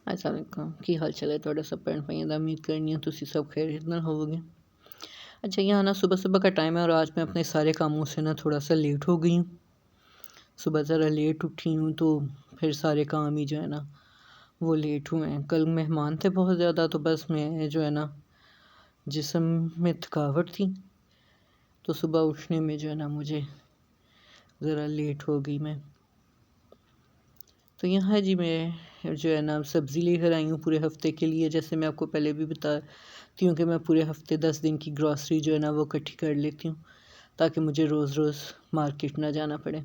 अस्सलामुअलैकुम की हाल चाल है ਤੁਹਾਡਾ सब भैन भाइयों का। उम्मीद करनी है तुसी सब खैरियत नाल होवोगे। अच्छा यहाँ ना सुबह सुबह का टाइम है और आज मैं अपने सारे कामों से ना थोड़ा सा लेट हो गई हूँ। सुबह ज़रा लेट उठी हूँ तो फिर सारे काम ही जो है ना वो लेट हुए हैं। कल मेहमान थे बहुत ज़्यादा, तो बस मैं जो है ना जिस्म में थकावट थी, तो सुबह उठने में जो है ना मुझे ज़रा लेट हो गई मैं। तो यहाँ जी मैं जो है ना सब्ज़ी लेकर आई हूँ पूरे हफ़्ते के लिए। जैसे मैं आपको पहले भी बताती हूँ कि मैं पूरे हफ़्ते 10 दिन की ग्रॉसरी जो है ना वो इकट्ठी कर लेती हूँ, ताकि मुझे रोज़ रोज़ मार्केट ना जाना पड़े।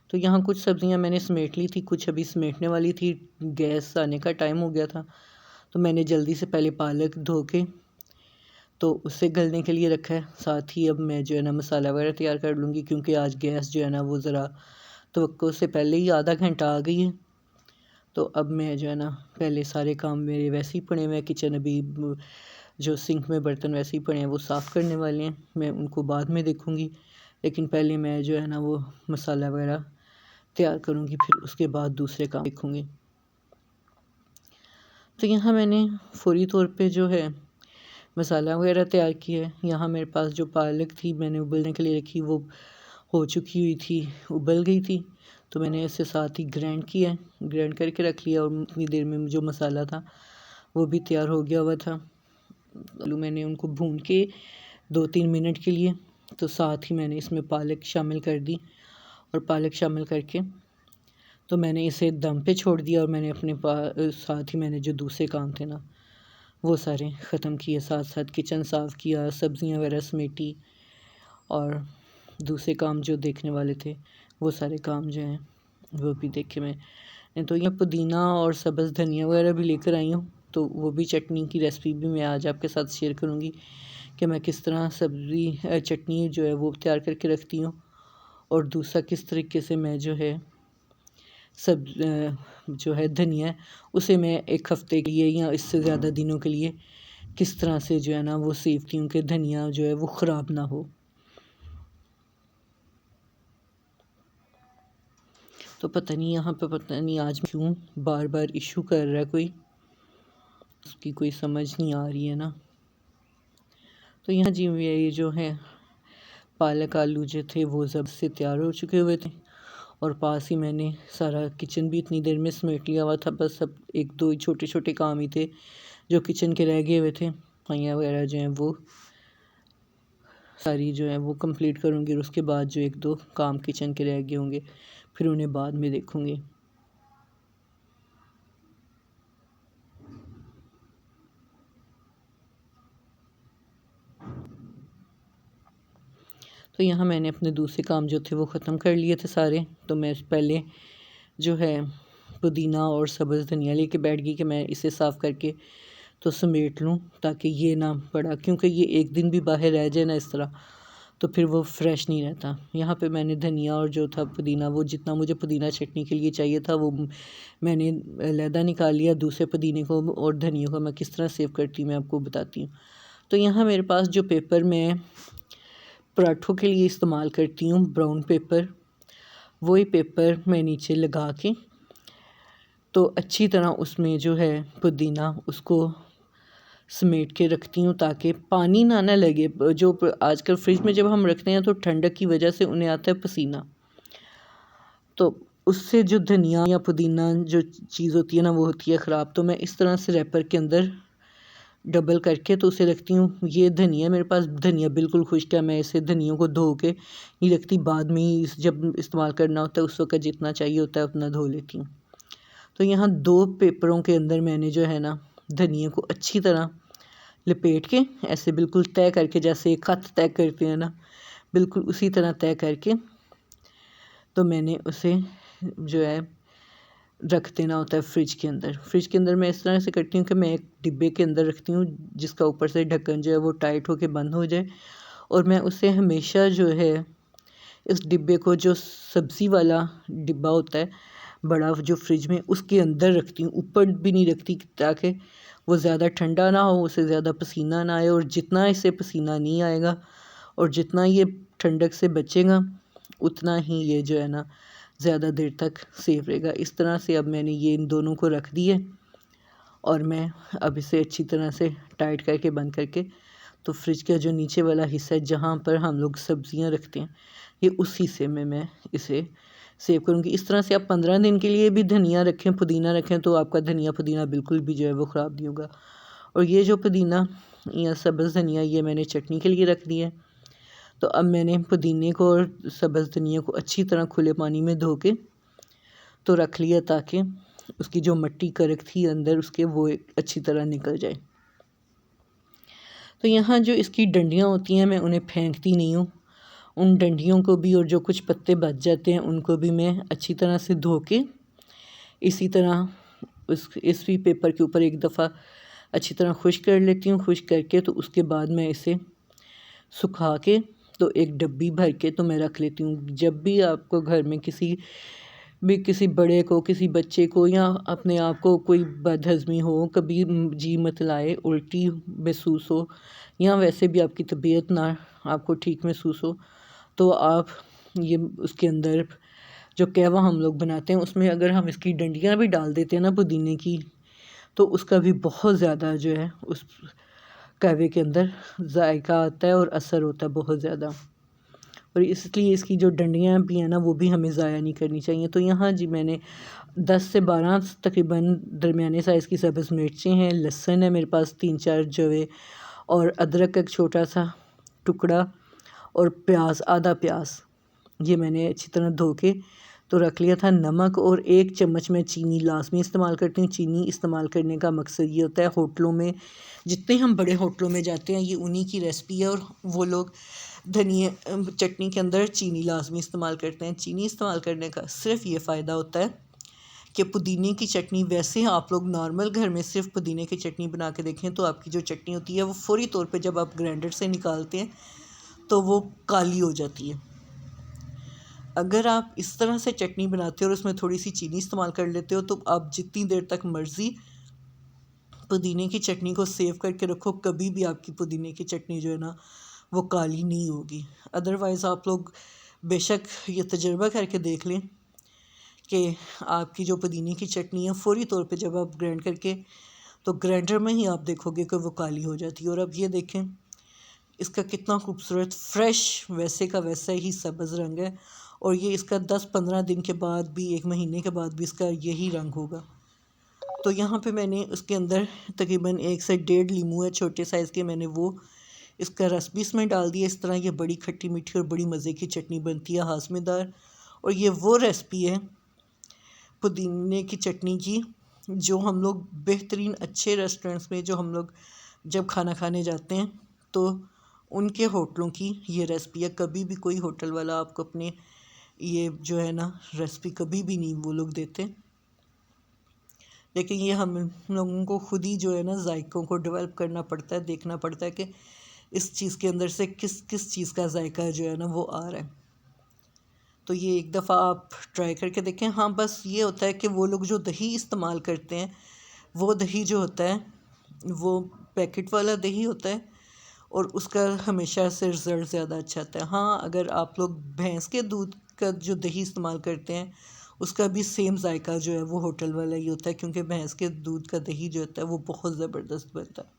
तो यहाँ कुछ सब्ज़ियाँ मैंने समेट ली थी, कुछ अभी समेटने वाली थी। गैस आने का टाइम हो गया था, तो मैंने जल्दी से पहले पालक धो के तो उसे गलने के लिए रखा है। साथ ही अब मैं जो है ना मसाला वगैरह तैयार कर लूँगी, क्योंकि आज गैस जो है ना वो ज़रा तवक्को से पहले ही आधा घंटा आ गई है। तो अब मैं जो है ना पहले सारे काम मेरे वैसे ही पड़े हुए हैं। किचन अभी जो सिंक में बर्तन वैसे ही पड़े हैं, वो साफ़ करने वाले हैं, मैं उनको बाद में देखूँगी। लेकिन पहले मैं जो है ना वो मसाला वगैरह तैयार करूँगी, फिर उसके बाद दूसरे काम देखूँगी। तो यहाँ मैंने फ़ौरी तौर पे जो है मसाला वगैरह तैयार किया है। यहाँ मेरे पास जो पालक थी मैंने उबलने के लिए रखी, वो हो चुकी हुई थी, उबल गई थी, तो मैंने इसे साथ ही ग्राइंड किया, ग्राइंड करके रख लिया। और उतनी देर में जो मसाला था वो भी तैयार हो गया हुआ था। आलू मैंने उनको भून के 2-3 मिनट के लिए, तो साथ ही मैंने इसमें पालक शामिल कर दी। और पालक शामिल करके तो मैंने इसे दम पे छोड़ दिया। और मैंने अपने साथ ही मैंने जो दूसरे काम थे ना वो सारे ख़त्म किए। साथ साथ किचन साफ़ किया, सब्ज़ियाँ वगैरह समेटी, और दूसरे काम जो देखने वाले थे वो सारे काम जो हैं वो भी देखे मैं। तो यहाँ पुदीना और सब्ज़ धनिया वगैरह भी लेकर आई हूँ, तो वो भी चटनी की रेसिपी भी मैं आज आपके साथ शेयर करूँगी कि मैं किस तरह सब्ज़ी चटनी जो है वो तैयार करके रखती हूँ। और दूसरा किस तरीके से मैं जो है जो है धनिया उसे मैं 1 हफ़्ते के लिए या इससे ज़्यादा दिनों के लिए किस तरह से जो है ना वो सेवती हूँ कि धनिया जो है वो ख़राब ना हो। तो पता नहीं यहाँ पे पता नहीं आज क्यों बार बार इशू कर रहा है कोई, उसकी कोई समझ नहीं आ रही है ना। तो यहाँ जी ये जो है पालक आलू जो थे वो जब से तैयार हो चुके हुए थे, और पास ही मैंने सारा किचन भी इतनी देर में समेट लिया हुआ था। बस अब 1-2 छोटे छोटे काम ही थे जो किचन के रह गए हुए थे। सफाइयाँ वगैरह जो हैं वो सारी जो है वो कंप्लीट करूँगी, और उसके बाद जो 1-2 काम किचन के रह गए होंगे फिर उन्हें बाद में देखूँगी। तो यहाँ मैंने अपने दूसरे काम जो थे वो ख़त्म कर लिए थे सारे। तो मैं पहले जो है पुदीना और सब्ज़ धनिया लेके बैठ गई कि मैं इसे साफ़ करके तो समेट लूँ, ताकि ये ना पड़ा, क्योंकि ये एक दिन भी बाहर रह जाए ना इस तरह तो फिर वो फ्रेश नहीं रहता। यहाँ पे मैंने धनिया और जो था पुदीना, वो जितना मुझे पुदीना चटनी के लिए चाहिए था वो मैंने अलहदा निकाल लिया। दूसरे पुदीने को और धनिया को मैं किस तरह सेव करती हूँ मैं आपको बताती हूँ। तो यहाँ मेरे पास जो पेपर मैं पराठों के लिए इस्तेमाल करती हूँ, ब्राउन पेपर, वही पेपर मैं नीचे लगा के तो अच्छी तरह उसमें जो है पुदीना उसको समेट के रखती हूँ, ताकि पानी ना लगे। जो आजकल फ्रिज में जब हम रखते हैं तो ठंडक की वजह से उन्हें आता है पसीना, तो उससे जो धनिया या पुदीना जो चीज़ होती है ना वो होती है ख़राब। तो मैं इस तरह से रैपर के अंदर डबल करके तो उसे रखती हूँ। ये धनिया मेरे पास धनिया बिल्कुल खुश्क है, मैं इसे धनिया को धो के नहीं रखती, बाद में ही जब इस्तेमाल करना होता है उस वक्त जितना चाहिए होता है उतना धो लेती हूँ। तो यहाँ 2 पेपरों के अंदर मैंने जो है ना धनिया को अच्छी तरह लपेट के ऐसे बिल्कुल तय करके, जैसे एक खत तय करते हैं ना, बिल्कुल उसी तरह तय करके तो मैंने उसे जो है रख देना होता है फ्रिज के अंदर। फ्रिज के अंदर मैं इस तरह से करती हूँ कि मैं एक डिब्बे के अंदर रखती हूँ जिसका ऊपर से ढक्कन जो है वो टाइट होके बंद हो जाए, और मैं उसे हमेशा जो है इस डिब्बे को, जो सब्ज़ी वाला डिब्बा होता है बड़ा जो फ्रिज में, उसके अंदर रखती हूँ, ऊपर भी नहीं रखती, ताकि वो ज़्यादा ठंडा ना हो, उसे ज़्यादा पसीना ना आए। और जितना इसे पसीना नहीं आएगा और जितना ये ठंडक से बचेगा उतना ही ये जो है ना ज़्यादा देर तक सेफ रहेगा। इस तरह से अब मैंने ये इन दोनों को रख दिए, और मैं अब इसे अच्छी तरह से टाइट करके बंद करके तो फ्रिज का जो नीचे वाला हिस्सा है जहाँ पर हम लोग सब्ज़ियाँ रखते हैं, ये उस हिस्से में मैं इसे सेव करूँगी। इस तरह से आप 15 दिन के लिए भी धनिया रखें, पुदीना रखें, तो आपका धनिया पुदीना बिल्कुल भी जो है वो ख़राब नहीं होगा। और ये जो पुदीना या सब्ज़ धनिया ये मैंने चटनी के लिए रख दिया है। तो अब मैंने पुदीने को और सब्ज़ धनिया को अच्छी तरह खुले पानी में धो के तो रख लिया, ताकि उसकी जो मिट्टी करक थी अंदर उसके वो अच्छी तरह निकल जाए। तो यहाँ जो इसकी डंडियाँ होती हैं मैं उन्हें फेंकती नहीं हूँ, उन डंडियों को भी और जो कुछ पत्ते बच जाते हैं उनको भी मैं अच्छी तरह से धो के इसी तरह इस पेपर के ऊपर एक दफ़ा अच्छी तरह खुश्क कर लेती हूँ। खुश्क करके तो उसके बाद मैं इसे सुखा के तो एक डब्बी भर के तो मैं रख लेती हूँ। जब भी आपको घर में किसी बड़े को, किसी बच्चे को या अपने आप को कोई बदहज़मी हो, कभी जी मतलाए, उल्टी महसूस हो या वैसे भी आपकी तबीयत ना आपको ठीक महसूस हो, तो आप ये उसके अंदर जो कहवा हम लोग बनाते हैं उसमें अगर हम इसकी डंडियाँ भी डाल देते हैं ना पुदीने की, तो उसका भी बहुत ज़्यादा जो है उस कहवे के अंदर जायका आता है और असर होता है बहुत ज़्यादा। और इसलिए इसकी जो डंडियाँ भी हैं ना वो भी हमें ज़ाया नहीं करनी चाहिए। तो यहाँ जी मैंने 10 से 12 तकरीबन दरमियाने साइज़ की सब्ज़ मिर्चें हैं, लहसुन है मेरे पास 3-4 जवे, और अदरक का एक छोटा सा टुकड़ा, और प्याज, आधा प्याज ये मैंने अच्छी तरह धो के तो रख लिया था। नमक और 1 चम्मच मैं चीनी लाज़मी इस्तेमाल करती हूँ। चीनी इस्तेमाल करने का मकसद ये होता है, होटलों में जितने हम बड़े होटलों में जाते हैं ये उन्हीं की रेसिपी है और वो लोग धनिया चटनी के अंदर चीनी लाज़मी इस्तेमाल करते हैं। चीनी इस्तेमाल करने का सिर्फ ये फ़ायदा होता है कि पुदीने की चटनी, वैसे आप लोग नॉर्मल घर में सिर्फ पुदीने की चटनी बना के देखें तो आपकी जो चटनी होती है वो फ़ौरी तौर पे जब आप ग्राइंडर से निकालते हैं तो वो काली हो जाती है। अगर आप इस तरह से चटनी बनाते हो और उसमें थोड़ी सी चीनी इस्तेमाल कर लेते हो तो आप जितनी देर तक मर्ज़ी पुदीने की चटनी को सेव करके रखो, कभी भी आपकी पुदीने की चटनी जो है ना वो काली नहीं होगी। अदरवाइज़ आप लोग बेशक ये तजुर्बा करके देख लें कि आपकी जो पुदीने की चटनी है फ़ौरी तौर पे जब आप ग्राइंड करके तो ग्राइंडर में ही आप देखोगे कि वो काली हो जाती है। और अब ये देखें इसका कितना खूबसूरत फ्रेश वैसे का वैसा ही सब्ज़ रंग है, और ये इसका 10-15 दिन के बाद भी, 1 महीने के बाद भी इसका यही रंग होगा। तो यहाँ पे मैंने उसके अंदर तकरीबन 1 से 1.5 लीमू है छोटे साइज़ के, मैंने वो इसका रस भी इसमें डाल दिया। इस तरह ये बड़ी खट्टी मीठी और बड़ी मज़े की चटनी बनती है, हाशमेदार। और ये वो रेसिपी है पुदीने की चटनी की जो हम लोग बेहतरीन अच्छे रेस्टोरेंट्स में जो हम लोग जब खाना खाने जाते हैं तो उनके होटलों की ये रेसिपी है। कभी भी कोई होटल वाला आपको अपने ये जो है ना रेसिपी कभी भी नहीं वो लोग देते, लेकिन ये हम लोगों को खुद ही जो है ना जायकों को डेवलप करना पड़ता है, देखना पड़ता है कि इस चीज़ के अंदर से किस किस चीज़ का जायका जो है ना वो आ रहा है। तो ये एक दफ़ा आप ट्राई करके देखें। हाँ, बस ये होता है कि वो लोग जो दही इस्तेमाल करते हैं वो दही जो होता है वो पैकेट वाला दही होता है और उसका हमेशा से रिज़ल्ट ज़्यादा अच्छा आता है। हाँ, अगर आप लोग भैंस के दूध का जो दही इस्तेमाल करते हैं उसका भी सेम जायका जो है वो होटल वाला ही होता है, क्योंकि भैंस के दूध का दही जो होता है वो बहुत ज़बरदस्त बनता है।